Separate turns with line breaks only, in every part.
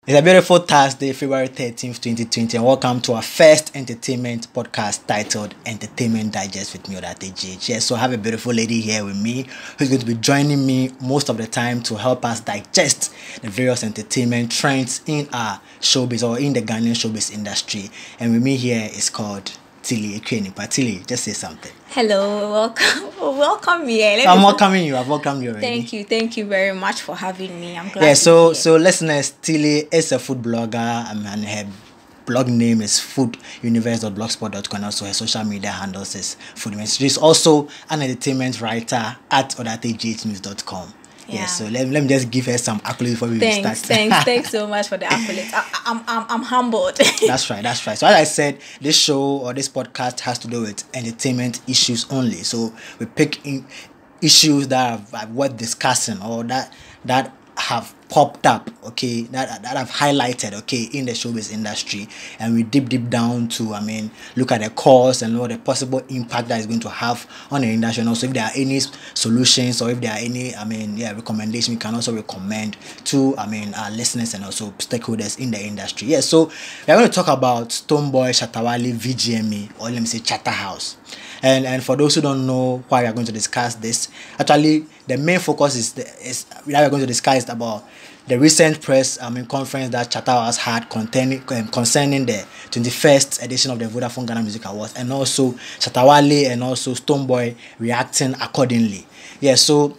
It's a beautiful Thursday, February 13th, 2020, and welcome to our first entertainment podcast titled Entertainment Digest with me, Odate. Yes, so I have a beautiful lady here with me who's going to be joining me most of the time to help us digest the various entertainment trends in our showbiz or in the Ghanaian showbiz industry. And with me here is called Tilly Ekwenipa. Tilly, just say something.
Hello, welcome here.
I'm welcoming you. I've welcomed you already.
Thank you very much for having me. I'm glad.
Yeah, so listeners, Tilly is a food blogger, and her blog name is fooduniverse.blogspot.com. Also, her social media handles is Food Universe. She's also an entertainment writer at odategnews.com. Yeah, so let me just give her some accolades before we start.
Thanks so much for the accolades. I'm humbled.
That's right. So as I said, this show or this podcast has to do with entertainment issues only. So we pick in issues that are worth discussing or that have popped up, okay, that have highlighted, okay, in the showbiz industry, and we deep down to, look at the cause and what the possible impact that is going to have on the industry, and also if there are any solutions or if there are any, recommendations we can also recommend to, our listeners and also stakeholders in the industry. Yeah, so we're going to talk about Stonebwoy, Shatta, wale, VGMA, or let me say Shatta House. And for those who don't know why we are going to discuss this, actually the main focus is that we are going to discuss about the recent press conference that Shatta House had concerning the 21st edition of the Vodafone Ghana Music Awards, and also Shatta, wale and also Stonebwoy reacting accordingly. Yeah, so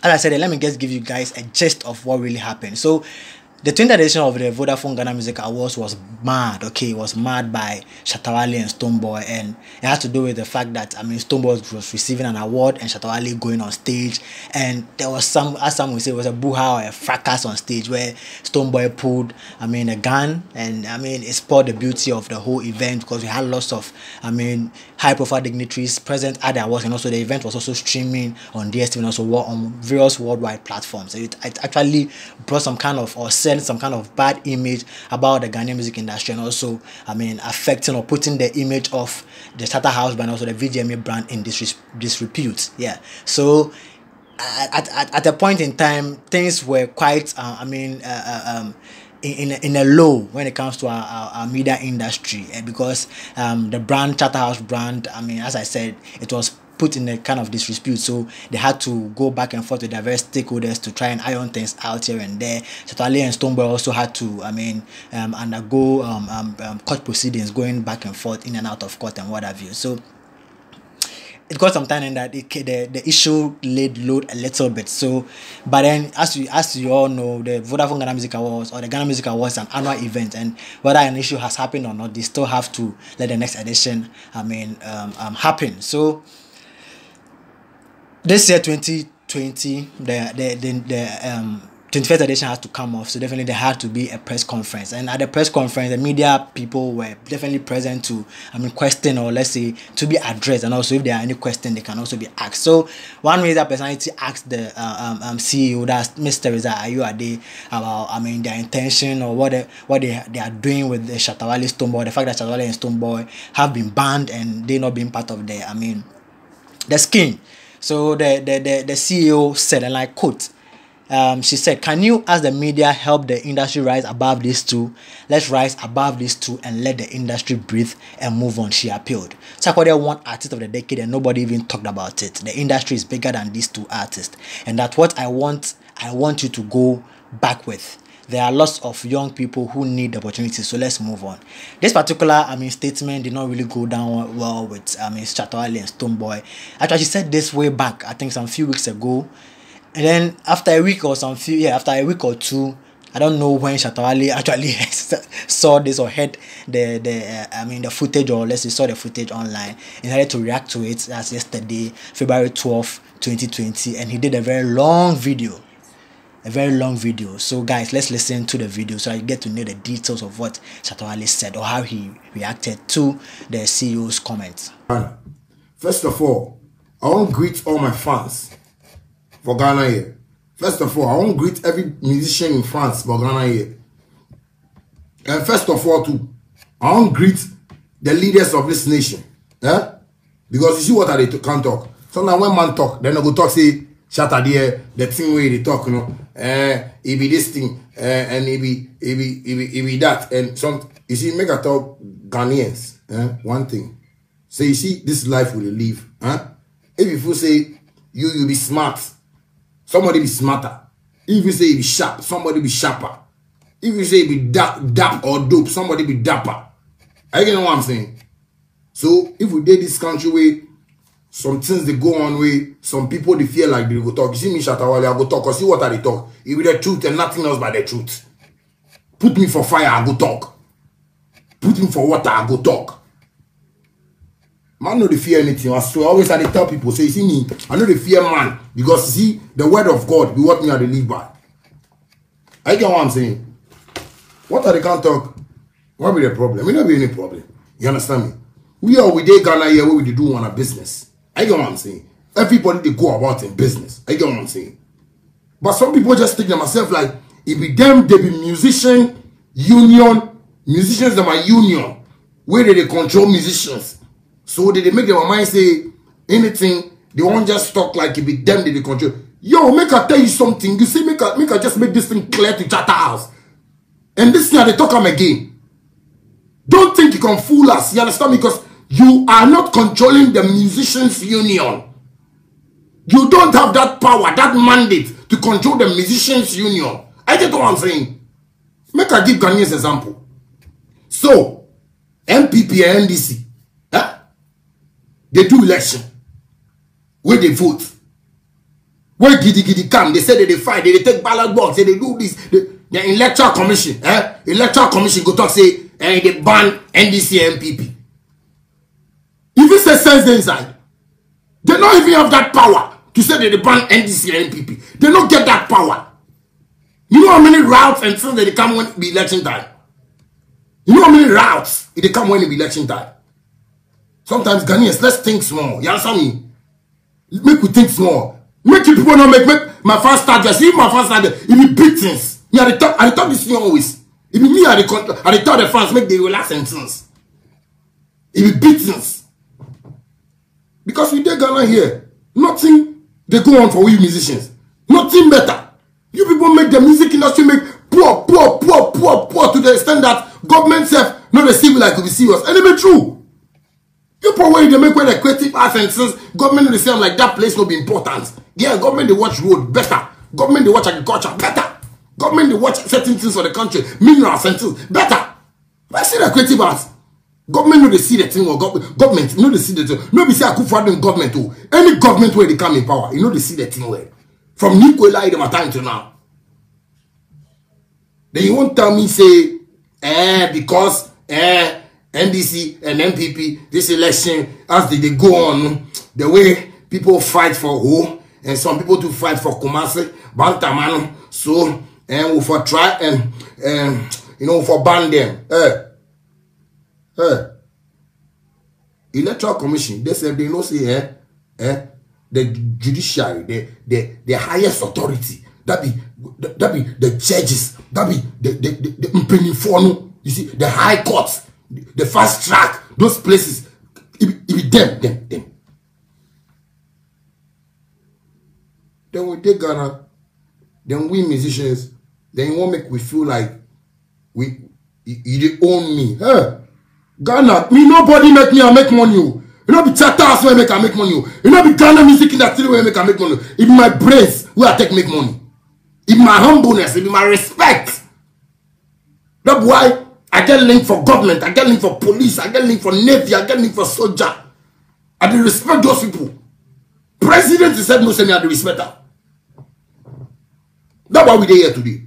as I said, let me just give you guys a gist of what really happened. So the 20th edition of the Vodafone Ghana Music Awards was mad, okay? It was mad by Shatta, wale and Stonebwoy, and it has to do with the fact that, Stonebwoy was receiving an award and Shatta, wale going on stage, and there was some would say, it was a brouhaha or a fracas on stage where Stonebwoy pulled, a gun, and, it spoiled the beauty of the whole event because we had lots of, high-profile dignitaries present at the awards, and also the event was also streaming on DSTV and also on various worldwide platforms. So it actually brought some kind of, or send some kind of bad image about the Ghanaian music industry, and also affecting or putting the image of the Shatta House brand, also the VGMA brand, in disrepute. Yeah, so at a point in time things were quite in a low when it comes to our media industry, because the brand Shatta House brand, as I said, it was put in a kind of disrepute, so they had to go back and forth with diverse stakeholders to try and iron things out here and there. Shatta, wale and Stonebwoy also had to undergo court proceedings, going back and forth in and out of court and what have you. So it got some time in that the issue laid low a little bit. So, but then as you all know, the Vodafone Ghana Music Awards or the Ghana Music Awards is an annual event, and whether an issue has happened or not, they still have to let the next edition happen. So this year 2020, the 21st edition has to come off, so definitely there had to be a press conference, and at the press conference the media people were definitely present to question, or let's say to be addressed, and also if there are any questions they can also be asked. So one media personality asked the CEO, that's Mr. Reza Ayuade, about their intention or what they are doing with the Shatta, wale, Stonebwoy, the fact that Shatta, wale and Stonebwoy have been banned and they not being part of the scheme. So the CEO said, and I quote, she said, "Can you, as the media, help the industry rise above these two? Let's rise above these two and let the industry breathe and move on," she appealed. Sarkodie won Artist of the Decade and nobody even talked about it. The industry is bigger than these two artists, and that's what I want you to go back with. There are lots of young people who need the opportunity, so let's move on. This particular statement did not really go down well with Shatta, wale and Stonebwoy. Actually, she said this way back, I think some few weeks ago, and then after a week or two, I don't know when Shatta, wale actually saw this or heard the footage, or let's say saw the footage online, and started to react to it. That's yesterday, February 12th, 2020, and he did a very long video. So guys, let's listen to the video so I get to know the details of what Shatta, wale said or how he reacted to the CEO's comments.
First of all, I want to greet all my fans for Ghana here. First of all, I want to greet every musician in France for Ghana here. And first of all, too, I want to greet the leaders of this nation. Yeah? Because you see what they can't talk. Sometimes when man talk, then they go talk, say, Shatta there, the thing where they talk, it be this thing, and it be that. And some, you see, make a talk Ghanaians, one thing. So you see, this life will live, If you say you be smart, somebody be smarter. If you say you be sharp, somebody be sharper. If you say you be dap or dope, somebody be dapper. I get what I'm saying. So if we did this country way, some things they go on way, some people they feel like they go talk. You see me Shatta, wale, I go talk. Cause see what I talk. It be the truth and nothing else but the truth. Put me for fire, I go talk. Put me for water, I go talk. Man, no they fear anything. I swear, always I tell people. So you see me, I know they fear man because you see the word of God be what me I live by. I get what I'm saying. What are they can't talk? What be the problem? It not be any problem. You understand me? We are with Ghana here where we do on a business. I get what I'm saying. Everybody they go about in business. I get what I'm saying. But some people just think to themselves like, if be them, they be musician union, musicians that are union, where they control musicians. So they make their mind say anything, they won't just talk like it be them that they control. Yo, make I tell you something. You see, make I just make this thing clear to Shatta house. And this thing they talk them again. Don't think you can fool us. You understand me? Because you are not controlling the musicians union. You don't have that power, that mandate to control the musicians union. I get what I'm saying. Make I give Ghanaians example. So, MPP and NDC, they do election. Where they vote. Where giddy come, they say that they fight, they take ballot box, they do this. The electoral commission, electoral commission go talk say, they ban NDC and MPP. If it says sense inside, they don't even have that power to say that they ban NDC and MPP. They don't get that power. You know how many routes and things that they come when it be election time? You know how many routes they come when it be election time? Sometimes Ghanaians, let's think small. You understand me? Make we think small. Make you people not make my fans start just. If my fans start, it be big things. Me I talk this thing always. It be me I tell the fans make they relax and things. It be big things. Because we take Ghana here, nothing they go on for we musicians. Nothing better. You people make the music industry make poor to the extent that government self not the civil like to be serious. And it be true. People where they make where the creative arts and things, government they say like that place will be important. Yeah, government they watch road better. Government they watch agriculture better. Government they watch certain things for the country, minerals and things better. But see the creative arts. Government no they see the thing or government no they see the thing. No be say I could fraud in government too. Any government where they come in power, you know they see the thing where. From Nicola them time to now. Then you won't tell me say because NDC and MPP this election as they go on the way people fight for home and some people to fight for Kumasi, Bantamano, so and we for try and for ban them. Electoral Commission, they said they know say the judiciary, the highest authority, that be the judges, that be the Mpenifonu, you see, the high courts, the fast track, those places, it be them. Then we take Ghana, then we musicians, then you won't make we feel like you own me. Ghana, me nobody make me I make money. You know be Shatta where make I make money. You know be Ghana music industry where make I make money. It be my brains where I take make money. It be my humbleness, it be my respect. That's why I get linked for government, I get linked for police, I get linked for navy, I get linked for soldier. I do respect those people. President said no, say me I do respect her. That's why we there here today.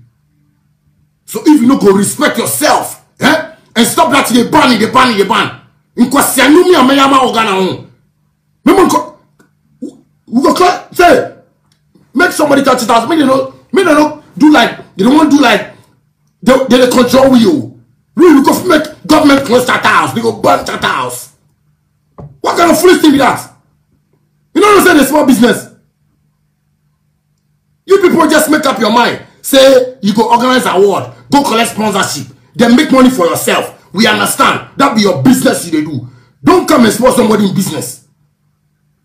So if you no go respect yourself, and stop that they ban. In question me and Mayama Ogana. We go say make somebody touch it out. Me they don't do like they don't want to do like they control you. We go make government close Shatta house. They go burn Shatta house. What kind of foolish thing be that? You know what I'm saying? The small business. You people just make up your mind. Say you go organize award, go collect sponsorship, then make money for yourself. We understand. That be your business you do. Don't come and support somebody in business.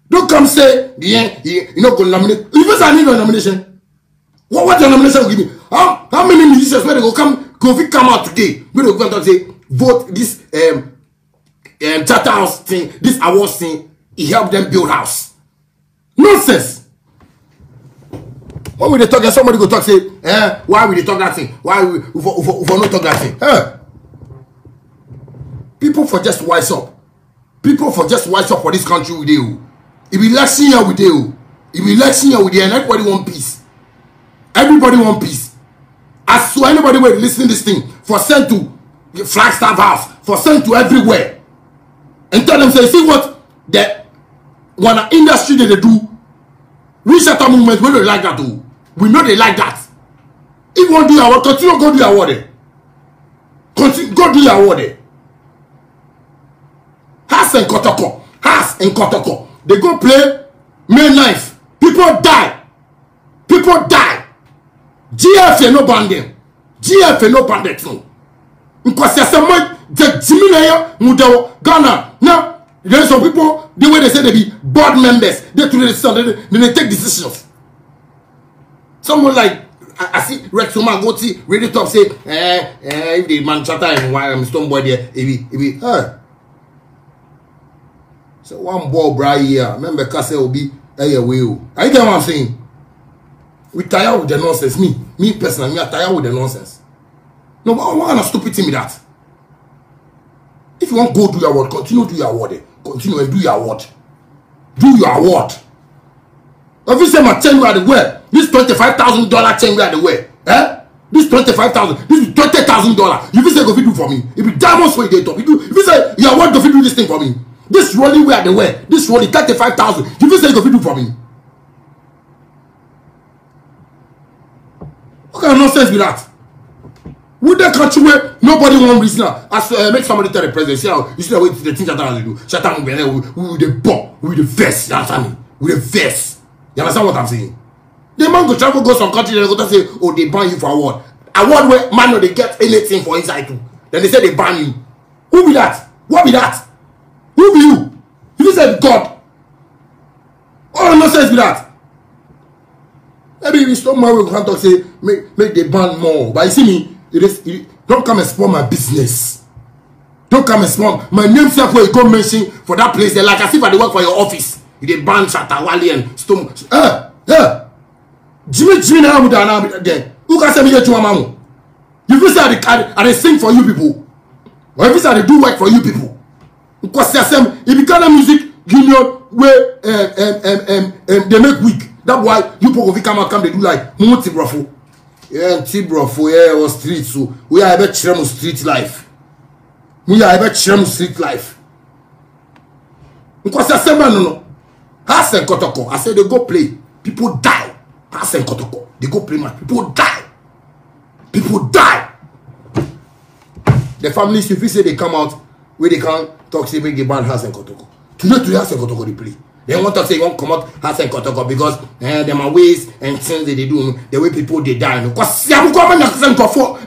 Don't come say, you know, go nominate. If I need a nomination, what your nomination will give me? How many musicians where they go come out today? Where they go and say vote this Shatta house thing, this awards thing, he helped them build house. Nonsense. When we they talk, somebody go talk say, why we they talk that thing? Why we not talk that thing? People for just wise up. People for just wise up for this country with you. If we election here with you, if we election here with you, and everybody want peace. Everybody want peace. As so anybody will listen this thing, for send to Flagstaff House, for send to everywhere, and tell them say, see what the one industry they do. We Shatta movement, we don't like that too. We know they like that. If you want to do your work, continue go do your work. Continue go do your work. Has and Kotoko. They go play May 9th. People die. GFA no ban them. GFA no ban that too. Because there's some the Jimmy Mudawo Ghana. Now there's some people the way they say they be board members. They take decisions. Someone like I see Rex Oma go to really talk say if the man Shatta and Stonebwoy there it be so one ball bra here. Remember Kase will be a will. I get what I'm saying. We tired with the nonsense. Me personally, me are tired with the nonsense. No, but I want to stupid thing with that. If you want to go do your work, continue do your work. Continue and do your work. Do your work. If you say my chain we are the way, this $25,000 chain we are the way. This $25,000, this is $20,000. If you say go fit do for me, if you diamonds for you top, if you say your work go fit do this thing for me. This rolling we are the way. This rolling 35,000. If you say go fit do for me. What kind of nonsense with that? With that country where nobody want reason as make somebody tell the president, you see the things that I do. Shatta with the bomb, with the vest, you understand me? With the vest. You understand what I'm saying? The man go travel, go some country, they go to say, oh, they ban you for award. Award where man no they get anything for inside too. Then they say they ban you. Who be that? What be that? Who be you? You said God. All nonsense with that. Maybe we stop my way and talk say make they ban more. But you see me, don't come and spoil my business. Don't come and spoil my name self where you go mention for that place. Like as if I work for your office. You they ban Shatta, Wale and Stone. Jimmy now there. Who can say me get you mamu? You feel say I sing for you people. Or if you say I do work for you people. Because if you got a music union where they make weak. That's why you people come they do like multi brofo. Yeah, brofo, yeah, or street. So we are about street life. We are about street life. Because no. Has and Kotoko. I said they go play. People die. Has and Kotoko. They go play man. People die. The families, if you say they come out where they can't talk, say make the band Has and Kotoko. Today Has and Kotoko they play. They want to say, won't come out Has and Kotoko because there are ways and things that they do, the way people they die. Because I'm coming to send for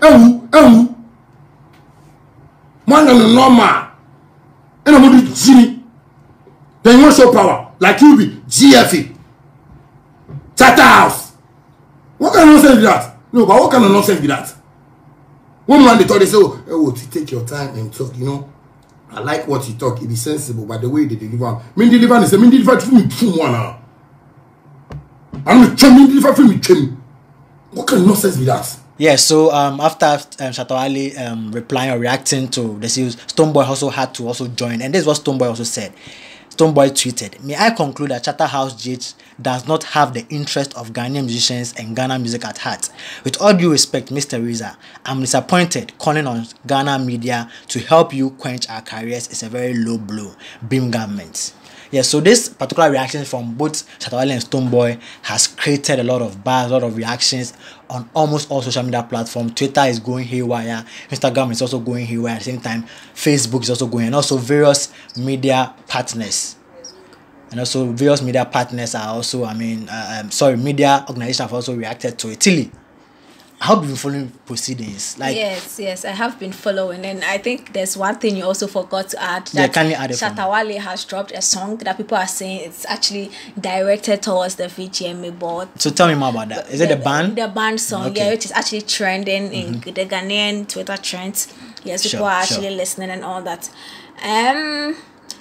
man and normal. And I'm going to Jimmy. Then you want show power. Like you be GFA. Shatta house. What kind of nonsense be that? No, but what kind of nonsense be that? One man they thought they say, oh, take your time and talk, you know. I like what you talk, it be sensible, but the way they deliver. Mean deliver is a mean deliver to me one now. I'm deliver for me. What kind of nonsense be that?
Yeah, so after Shatta Wale replying or reacting to the series, Stonebwoy also had to also join, and this is what Stonebwoy also said. Stonebwoy tweeted, "May I conclude that Shatta House GH does not have the interest of Ghanaian musicians and Ghana music at heart. With all due respect, Mr. Reza, I'm disappointed calling on Ghana media to help you quench our careers is a very low blow. Beam government." Yeah, so this particular reaction from both Shatta Wale and Stonebwoy has created a lot of buzz, a lot of reactions on almost all social media platforms. Twitter is going haywire, Instagram is also going haywire at the same time, Facebook is also going, and also various media partners. And also various media partners are also, media organizations have also reacted to it. Tilly, I hope you've been following proceedings. Like,
Yes, I have been following, and I think there's one thing you also forgot to add.
Yeah,
That
kindly add it for me.
Shatta Wale has dropped a song that people are saying it's actually directed towards the VGMA board.
so tell me more about that. Is it the band?
The band song,
Okay.
yeah, which is actually trending in the Ghanaian Twitter trends. Yes, people
Sure,
are
sure.
actually listening and all that.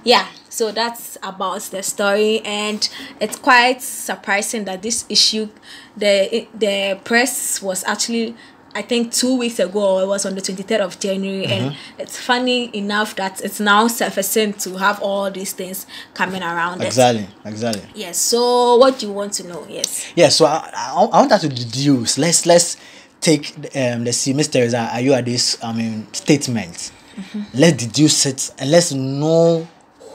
Yeah, so that's about the story, and it's quite surprising that this issue, the press was actually, I think 2 weeks ago, or it was on the 23rd of January, and it's funny enough that it's now surfacing to have all these things coming around it.
Exactly.
Yes, so what do you want to know? Yes.
Yeah, so I want us to deduce. Let's take let's see, Mr. Reza, are you at this statement? Let's deduce it and let's know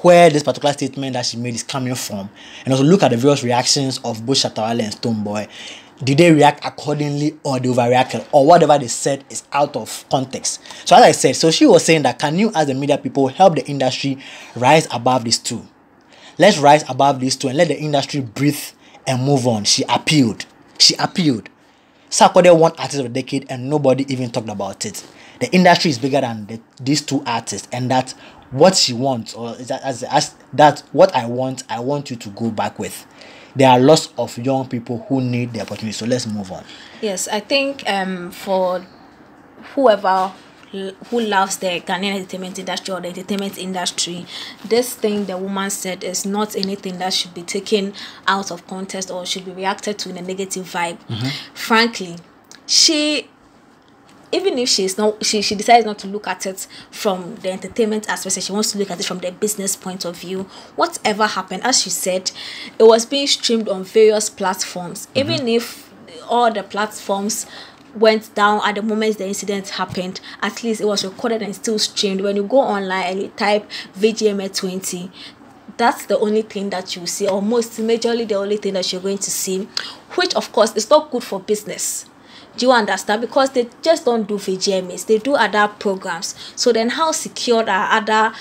where this particular statement that she made is coming from, and also look at the various reactions of both Shatta Wale and Stonebwoy. Did they react accordingly, or they overreacted, or whatever they said is out of context? So as I said, so she was saying that, can you as the media people help the industry rise above these two? Let's rise above these two and let the industry breathe and move on. She appealed. Sarkodie won Artist of the Decade and nobody even talked about it. The industry is bigger than these two artists, and that's what she wants, or is that as that's what I want you to go back with. There are lots of young people who need the opportunity, so let's move on.
Yes, I think for whoever who loves the Ghanaian entertainment industry or the entertainment industry, this thing the woman said is not anything that should be taken out of context or should be reacted to in a negative vibe. Frankly, even if she decides not to look at it from the entertainment aspect, she wants to look at it from the business point of view. Whatever happened, as she said, it was being streamed on various platforms. Even if all the platforms went down at the moment the incident happened, at least it was recorded and still streamed. When you go online and you type VGMA 20, that's the only thing that you see, or most majorly the only thing that you're going to see, which of course is not good for business. Do you understand? Because they just don't do VGMAs, they do other programs. So then how secure are other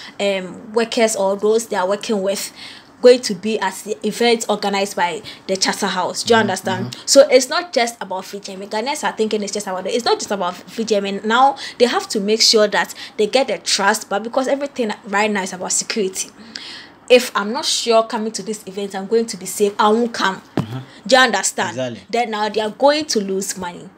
workers or those they are working with going to be as the events organized by the Chatter House? Do you understand? So it's not just about VGMA. Ghanaians are thinking it's not just about VGMA. Now they have to make sure that they get the trust, but because everything right now is about security. If I'm not sure coming to this event I'm going to be safe, I won't come. Do you understand?
Exactly.
Then now they are going to lose money.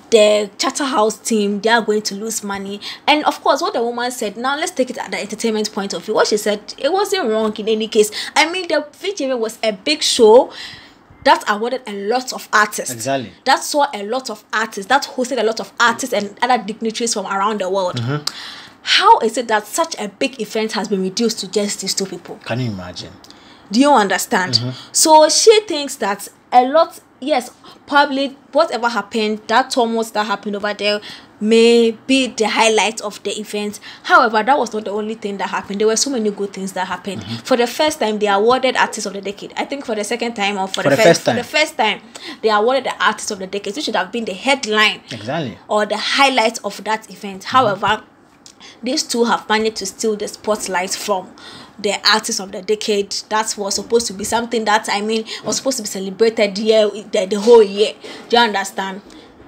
The Chatter House team, they are going to lose money. And of course, what the woman said, now let's take it at the entertainment point of view. What she said, it wasn't wrong in any case. I mean, the VGMA was a big show that awarded a lot of artists.
Exactly.
That saw a lot of artists, that hosted a lot of artists and other dignitaries from around the world. How is it that such a big event has been reduced to just these two people?
Can you imagine?
Do you understand? So she thinks that a lot, yes, probably whatever happened, that tumult that happened over there may be the highlight of the event. However, that was not the only thing that happened. There were so many good things that happened. For the first time, they awarded Artist of the Decade. I think for the second time or for the first time, they awarded the Artist of the Decade. It should have been the headline.
Exactly.
Or the highlight of that event. However, these two have managed to steal the spotlight from the Artist of the Decade. That was supposed to be something that, I mean, was supposed to be celebrated the whole year. Do you understand?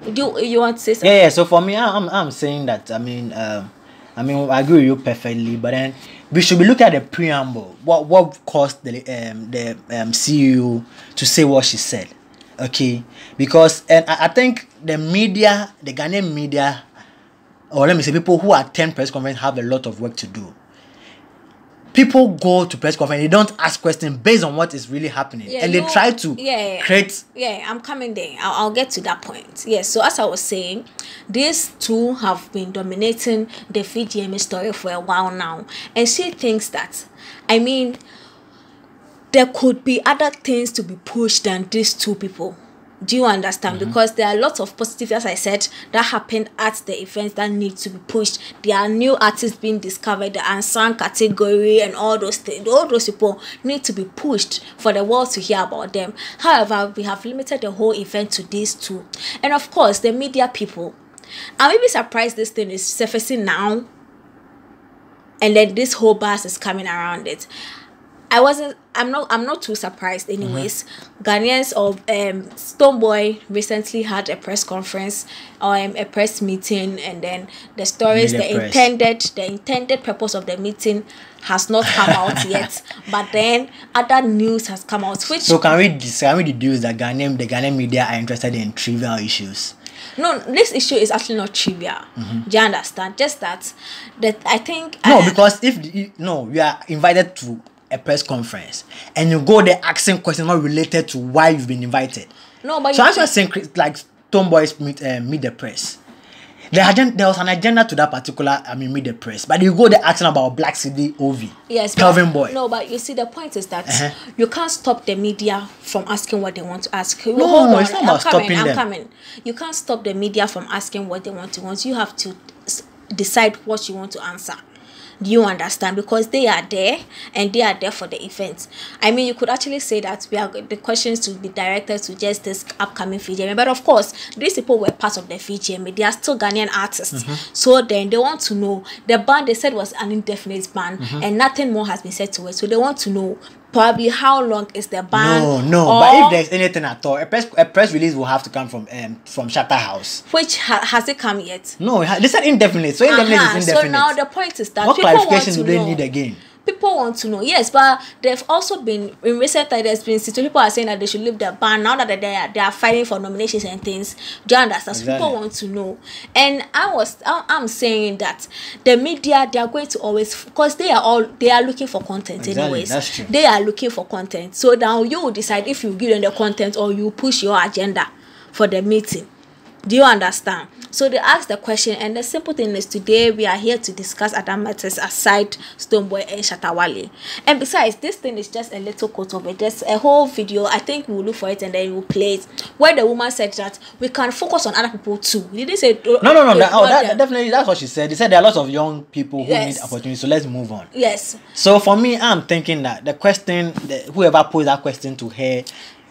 You want to say something?
Yeah. So for me, I'm saying that I mean I agree with you perfectly, but then we should be looking at the preamble. What caused the CEO to say what she said? Okay, because I think the media, the Ghanaian media, or let me say people who attend press conference have a lot of work to do. People go to press conference, they don't ask questions based on what is really happening, and they try to create.
Yeah, I'm coming there. I'll get to that point. Yes, so as I was saying, these two have been dominating the VGMA story for a while now, and she thinks that, I mean, there could be other things to be pushed than these two people. Do you understand? Because there are lots of positives, as I said, that happened at the events that need to be pushed. There are new artists being discovered, the unsung category and all those things. All those people need to be pushed for the world to hear about them. However, we have limited the whole event to these two. And of course, the media people. I'm maybe surprised this thing is surfacing now, and then this whole buzz is coming around it. I'm not too surprised anyways. Ghanaians of Stonebwoy recently had a press conference or a press meeting, and then the stories, the intended purpose of the meeting has not come out yet, but then other news has come out, which...
So can we deduce that the Ghanaian media are interested in trivial issues?
No, this issue is actually not trivial. Do you understand? Just that I think...
No, because we are invited to a press conference and you go there asking questions not related to why you've been invited.
No, but
so I'm just saying, like Stonebwoy meet the press. There was an agenda to that particular, meet the press. But you go there asking about Black City OV.
Yes,
Calvin Boy.
No, but you see, the point is that you can't stop the media from asking what they want to ask.
No,
hold on,
it's not about stopping them.
I'm coming. You can't stop the media from asking what they want to want. You have to decide what you want to answer. Do you understand? Because they are there and they are there for the event. I mean, you could actually say that the questions to be directed to just this upcoming VGMA. But of course, these people were part of the VGMA. They are still Ghanaian artists. So then they want to know. The ban, they said, was an indefinite ban and nothing more has been said to it. So they want to know probably how long is the ban.
No. But if there's anything at all, a press release will have to come from Shatta House.
Which has it come yet?
No, they said indefinite. So indefinite is indefinite.
So now the point is that
what
people
clarification
want
do
to
they
know.
need again?
People want to know, yes, but they've also been in recent time. There's been situations people are saying that they should leave the ban now that they are fighting for nominations and things. Do you understand?
Exactly.
So people want to know, and I'm saying that the media, they are going to always, because they are looking for content anyways.
That's true.
They are looking for content. So now you will decide if you give them the content or you push your agenda for the meeting. Do you understand? So they asked the question, and the simple thing is today we are here to discuss other matters aside Stonebwoy and Shatta Wale. And besides, this thing is just a little quote of it. There's a whole video. I think we'll look for it and then we'll play it, where the woman said that we can focus on other people too. Did they say
no? Definitely, that's what she said. They said there are lots of young people who need opportunities. So let's move on.
Yes.
So for me, I'm thinking that the question, whoever posed that question to her,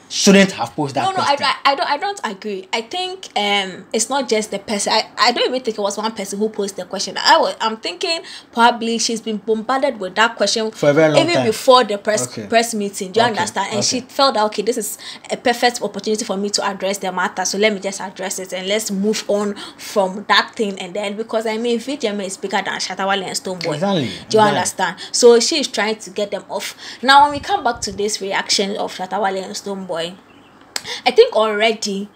shouldn't have posed that question.
I don't agree. I think it's not just the person. I don't even think it was one person who posed the question. I'm thinking probably she's been bombarded with that question
for a very long
even
time.
Before the press meeting. Do you understand? And she felt that, okay, this is a perfect opportunity for me to address the matter, so let me just address it and let's move on from that thing. And then, because I mean, VGMA is bigger than Shatta Wale and Stonebwoy.
Exactly.
Do you understand? So she is trying to get them off. Now when we come back to this reaction of Shatta Wale and Stonebwoy, I think already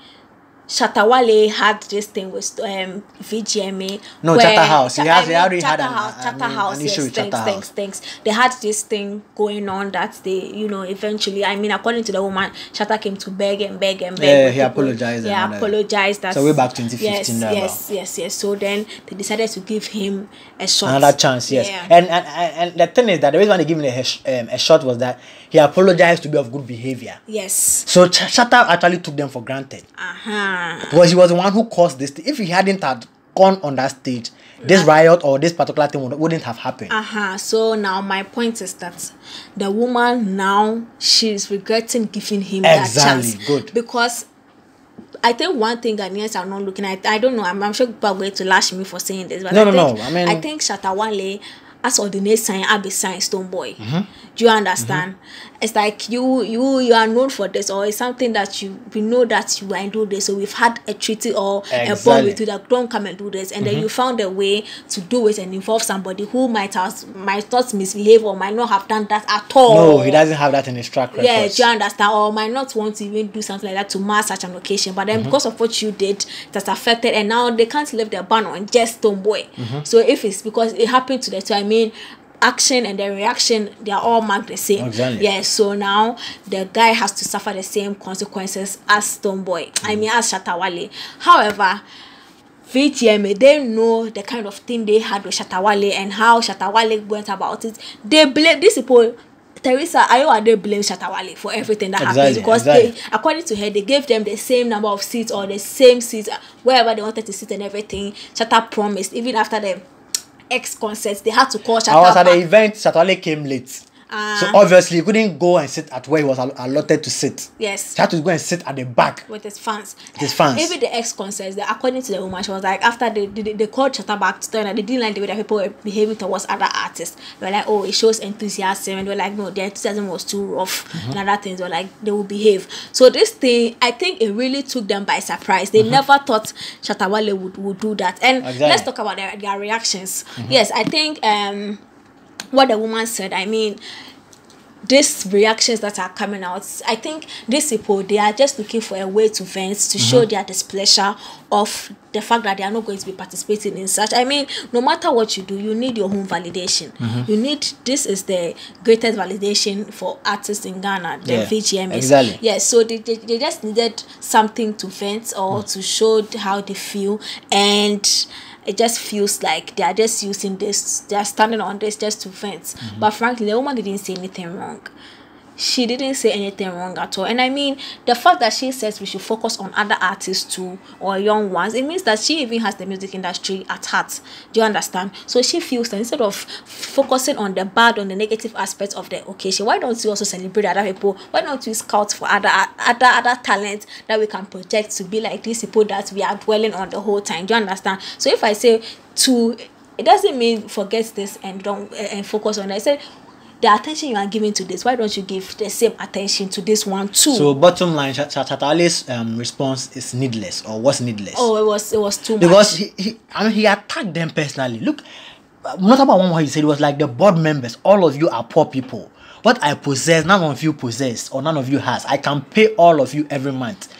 Shatta Wale had this thing with VGMA.
No, Shatta House. He already had
an
issue with Shatta House.
Thanks. They had this thing going on that they, eventually, I mean, according to the woman, Shatta came to beg.
Yeah, he apologized.
He apologized.
So way back 2015.
Yes. So then they decided to give him a shot.
Another chance, yes.
Yeah.
And the thing is that the reason why they gave him a shot was that he apologized to be of good behavior.
Yes.
So Shatta actually took them for granted. Because he was the one who caused this. If he hadn't had gone on that stage, this riot or this particular thing wouldn't have happened.
So now my point is that the woman now, she's regretting giving him that chance.
Good.
Because I think one thing Ghanaians are not looking at, I don't know, I'm sure people are going to lash me for saying this, but I think Shatta Wale, as ordinate sign, Abby sign Stonebwoy. Do you understand? It's like you are known for this, or it's something that we know that you are do this. So we've had a treaty or a bond with you that don't come and do this, and then you found a way to do it and involve somebody who might not misbehave or might not have done that at all.
No, he doesn't have that in his track record.
Yeah, do you understand? Or might not want to even do something like that to mark such an occasion. But then because of what you did, that's affected, and now they can't leave their ban on just Stonebwoy. So if it's because it happened to them, so I mean, action and the reaction, they are all marked the same.
Exactly.
Yeah, so now the guy has to suffer the same consequences as Stonebwoy. I mean, as Shatta Wale. However, VGMA, they know the kind of thing they had with Shatta Wale and how Shatta Wale went about it. They blame these people. Teresa, they blame Shatta Wale for everything that happened, because they, according to her, they gave them the same number of seats or the same seats wherever they wanted to sit and everything. Shatta promised, even after the concerts, they had to call Shatta.
I was at the event, Shatta Wale came late. So obviously he couldn't go and sit at where he was allotted to sit.
Yes.
He had to go and sit at the back
with his fans.
Even
the ex-con says that according to the woman, she was like, after they called Shatta back to tell her they didn't like the way that people were behaving towards other artists. They were like, oh, it shows enthusiasm, and they were like, no, their enthusiasm was too rough, and other things. They were like, they will behave. So this thing, I think it really took them by surprise. They never thought Shatta Wale would do that. And let's talk about their reactions. Yes, I think what the woman said, I mean, these reactions that are coming out, I think these people, they are just looking for a way to vent, to show their displeasure of the fact that they are not going to be participating in such. I mean, no matter what you do, you need your own validation. You need, this is the greatest validation for artists in Ghana, the VGMA.
Exactly.
Yes, so they just needed something to vent or to show how they feel, and it just feels like they are just using this, they are standing on this just to vent. But frankly, the woman didn't say anything wrong. She didn't say anything wrong at all. And I mean, the fact that she says we should focus on other artists too, or young ones, it means that she even has the music industry at heart. Do you understand? So she feels that instead of focusing on the bad, on the negative aspects of the occasion, why don't we also celebrate other people? Why don't we scout for other talents that we can project to be like these people that we are dwelling on the whole time? Do you understand? So if I say it doesn't mean forget this and don't and focus on it. I said, the attention you are giving to this, why don't you give the same attention to this one too?
So bottom line, Shatta Wale's response is needless, or was needless.
Oh, it was too much.
Because he attacked them personally. Look, not about what he said. It was like the board members, all of you are poor people. What I possess, none of you possess, or none of you has. I can pay all of you every month.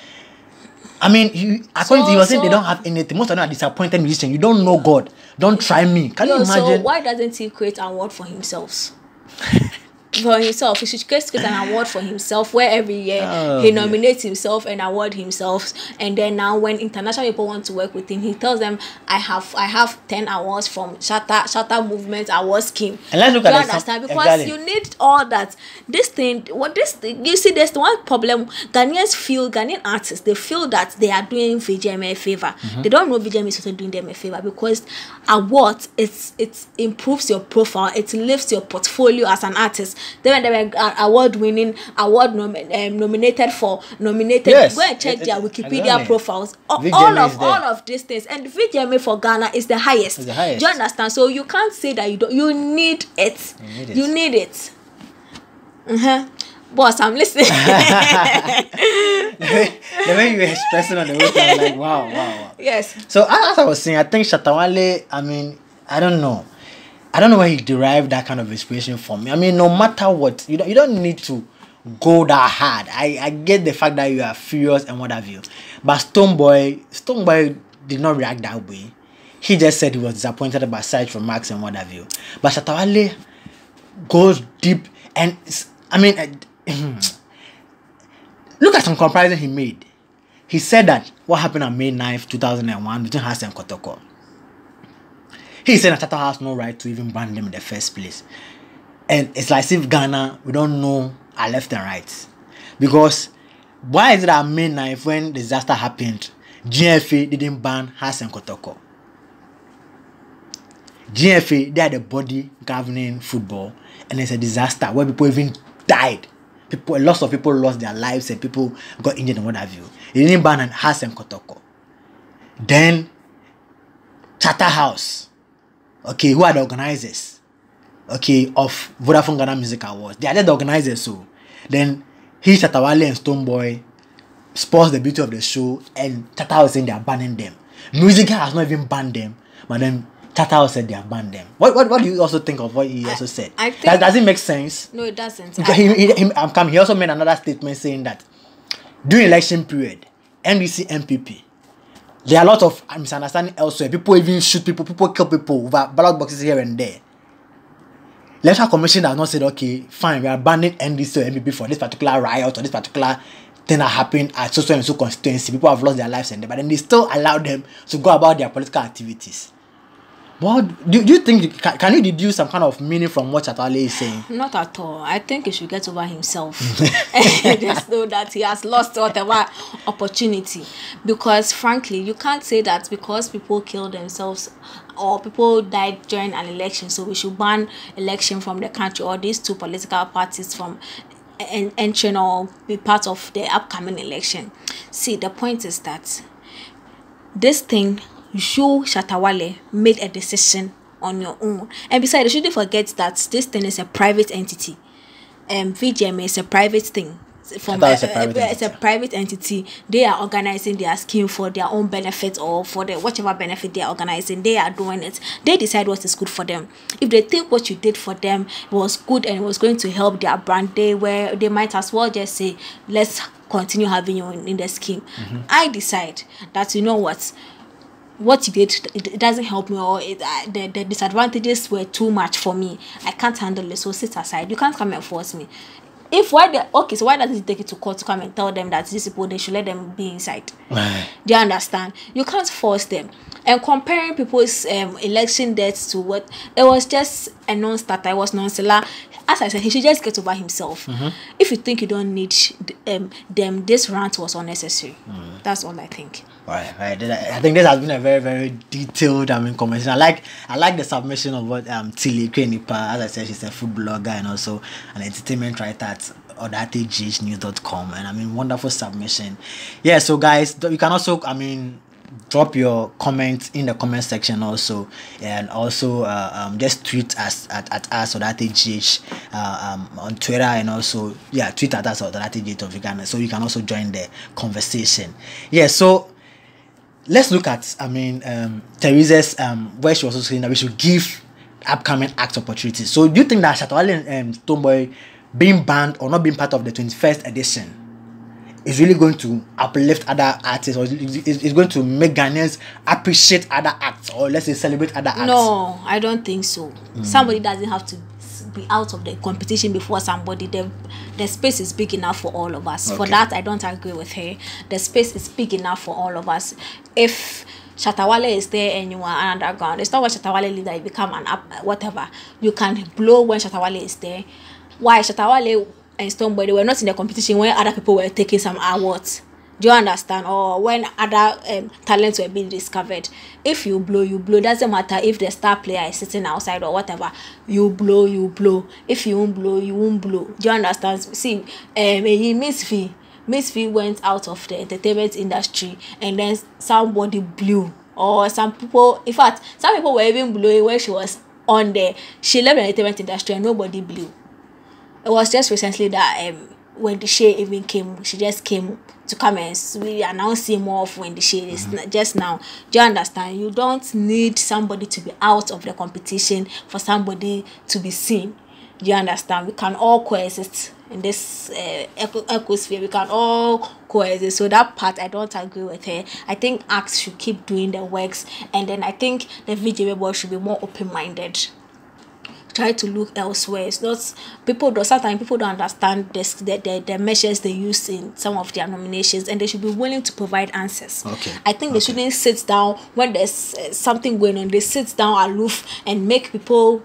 I mean, according to you, saying they don't have anything. Most of them are disappointed musicians. You don't know God. Don't try me. Can you imagine?
So why doesn't he create an award for himself? For himself, he should create an award for himself, where every year he nominates himself and award himself, and then now when international people want to work with him, he tells them, I have 10 awards from Shatta Movement Award Scheme.
And let's look at
you understand? Because you need all that. You see, there's the one problem. Ghanaian artists, they feel that they are doing VGMA a favor. They don't know VGMA is also doing them a favor, because awards, it improves your profile, it lifts your portfolio as an artist. Then they were award-winning, nominated.
Yes,
go and check their Wikipedia profiles. All of these things, and VGMA for Ghana is the highest. Do you understand? So you can't say that you don't. You need it. You need it. Boss, I'm listening.
the way you were expressing on the way, I was like, wow.
Yes.
So as I was saying, I think Shatta Wale, I mean, I don't know where he derived that kind of inspiration from. I mean, no matter what, you don't need to go that hard. I get the fact that you are furious and what have you. But Stonebwoy did not react that way. He just said he was disappointed by such remarks and what have you. But Shatta Wale goes deep, and I mean, look at some comparison he made. He said that what happened on May 9th, 2001 between Hass and Kotoko. He said that Shatta has no right to even ban them in the first place. And it's like as if Ghana, we don't know our left and right. Because why is it that May 9th, when the disaster happened, GFA didn't ban Hass and Kotoko? GFA, they are the body governing football, and it's a disaster where people even died. Lots of people lost their lives and people got injured and what have you. They didn't ban Hass and Kotoko. Then Shatta House, okay, who are the organizers, okay, of Vodafone Ghana Music Awards? They are the organizers. So then Shatta Wale and Stonebwoy spoils the beauty of the show, and Shatta was saying they are banning them. Music has not even banned them, but then Shatta said they have banned them. What do you also think of what he also said?
I think,
does it make sense?
No, it doesn't.
He also made another statement saying that during election period, NDC MPP, there are a lot of misunderstanding elsewhere. People even shoot people kill people over ballot boxes here and there. Electoral Commission has not said, okay, fine, we are banning NDC or MPP for this particular riot or this particular thing that happened at so and so constituency. People have lost their lives and but then they still allow them to go about their political activities. What do you think? Can you deduce some kind of meaning from what Shatta Wale is saying?
Not at all. I think he should get over himself. Just know that he has lost whatever opportunity. Because frankly, you can't say that because people kill themselves or people died during an election, so we should ban election from the country or these two political parties from entering or be part of the upcoming election. See, the point is that this thing, you, Shatta Wale, made a decision on your own. And besides, you shouldn't forget that this thing is a private entity. VGMA is a private thing. It's a private entity. They are organizing their scheme for their own benefit or for the whatever benefit they are organizing. They are doing it. They decide what is good for them. If they think what you did for them was good and was going to help their brand, they might as well just say, let's continue having you in the scheme. I decide that, you know what you did, it doesn't help me, or the disadvantages were too much for me. I can't handle it, so sit aside. You can't come and force me. So why does he take it to court to come and tell them that these people, they should let them be inside? Do you understand? You can't force them. And comparing people's election deaths to what, it was just a non-starter, it was non-seller. As I said, he should just get over himself. If you think you don't need them, this rant was unnecessary. That's all I think.
Right. I think this has been a very, very detailed conversation. I like the submission of what Tilly Krenipa, as I said, she's a food blogger and also an entertainment writer at odateghnews.com, and wonderful submission. Yeah, so guys, you can also drop your comments in the comment section also, and also just tweet us at us odategh on Twitter, and also tweet at us odategh so you can also join the conversation. So let's look at Teresa's where she was also saying that we should give upcoming acts opportunities. So do you think that Shatta Wale and Stonebwoy being banned or not being part of the 21st edition is really going to uplift other artists, or is going to make Ghanaians appreciate other acts, or let's say celebrate other acts?
No, I don't think so. Somebody doesn't have to be out of the competition before somebody. The space is big enough for all of us. For that, I don't agree with her. The space is big enough for all of us. If Shatta Wale is there and you are underground, it's not when Shatta Wale leaves that you become an up whatever. You can blow when Shatta Wale is there. Why Shatta Wale and Stonebwoy, they were not in the competition when other people were taking some awards. Do you understand? Or when other talents were being discovered. If you blow, you blow. Doesn't matter if the star player is sitting outside or whatever. You blow, you blow. If you won't blow, you won't blow. Do you understand? See, Miss V went out of the entertainment industry, and then somebody blew. Or some people, in fact, some people were even blowing when she was on there. She left the entertainment industry and nobody blew. It was just recently that when the shade even came, she just came to come and we are now seeing more of when the shade is just now. Do you understand? You don't need somebody to be out of the competition for somebody to be seen. Do you understand? We can all coexist in this ecosphere. We can all coexist. So that part, I don't agree with her. I think acts should keep doing their works, and then I think the VGMA board should be more open-minded. Try to look elsewhere. It's not sometimes people don't understand the measures they use in some of their nominations, and they should be willing to provide answers. I think they shouldn't sit down when there's something going on. They sit down aloof and make people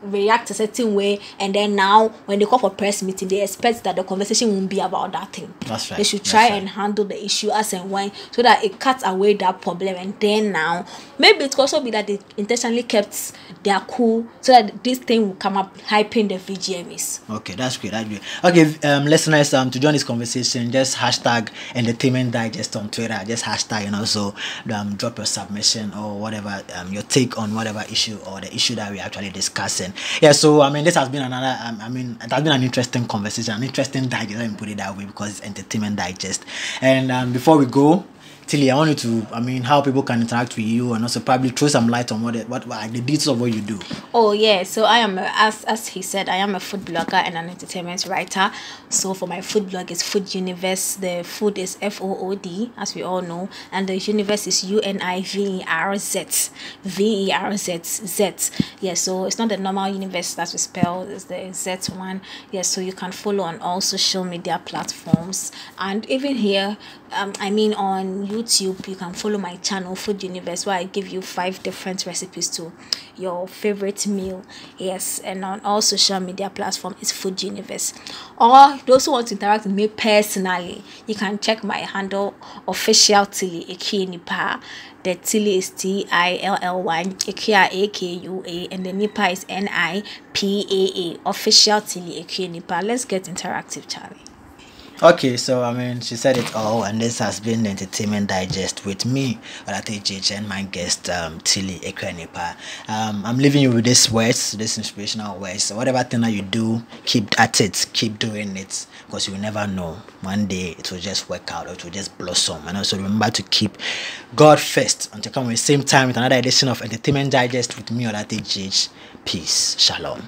react a certain way, and then now when they call for press meeting, they expect that the conversation won't be about that thing.
That's right.
They should try and handle the issue as and when, so that it cuts away that problem. And then now maybe it could also be that they intentionally kept their cool so that this thing will come up hyping the VGMAs.
Okay, that's great. Okay, listeners, to join this conversation, just hashtag entertainment digest on Twitter. Just hashtag, and also drop your submission or whatever, your take on whatever issue or the issue that we're actually discussing. So this has been another it has been an interesting conversation, an interesting digest, let me put it that way, because it's entertainment digest. And before we go, Tilly, I want you to, how people can interact with you, and also probably throw some light on what the details of what you do.
Oh yeah, so I am, as he said, I am a food blogger and an entertainment writer. So for my food blog is Food Universe. The food is FOOD, as we all know, and the universe is UNIVERZ. VERZ. Yeah, so it's not the normal universe that we spell, it's the Z one. Yeah, so you can follow on all social media platforms, and even here I mean on YouTube, you can follow my channel Food Universe, where I give you 5 different recipes to your favorite meal. Yes, and on all social media platform is Food Universe. Or those who want to interact with me personally, you can check my handle official Tilly Ekunipa. The Tilly is TILLY, Ikea AKUA, and the Nipa is NIPAA. Official Tilly Ekunipa. Let's get interactive, Charlie.
Okay, so I mean, she said it all, and this has been the Entertainment Digest with me, Olate and my guest, Tilly Ekwenipa. I'm leaving you with these words, these inspirational words. So whatever thing that you do, keep at it, keep doing it, because you will never know. One day it will just work out, or it will just blossom. And also remember to keep God first. Until come at the same time with another edition of Entertainment Digest with me, Olate. Peace. Shalom.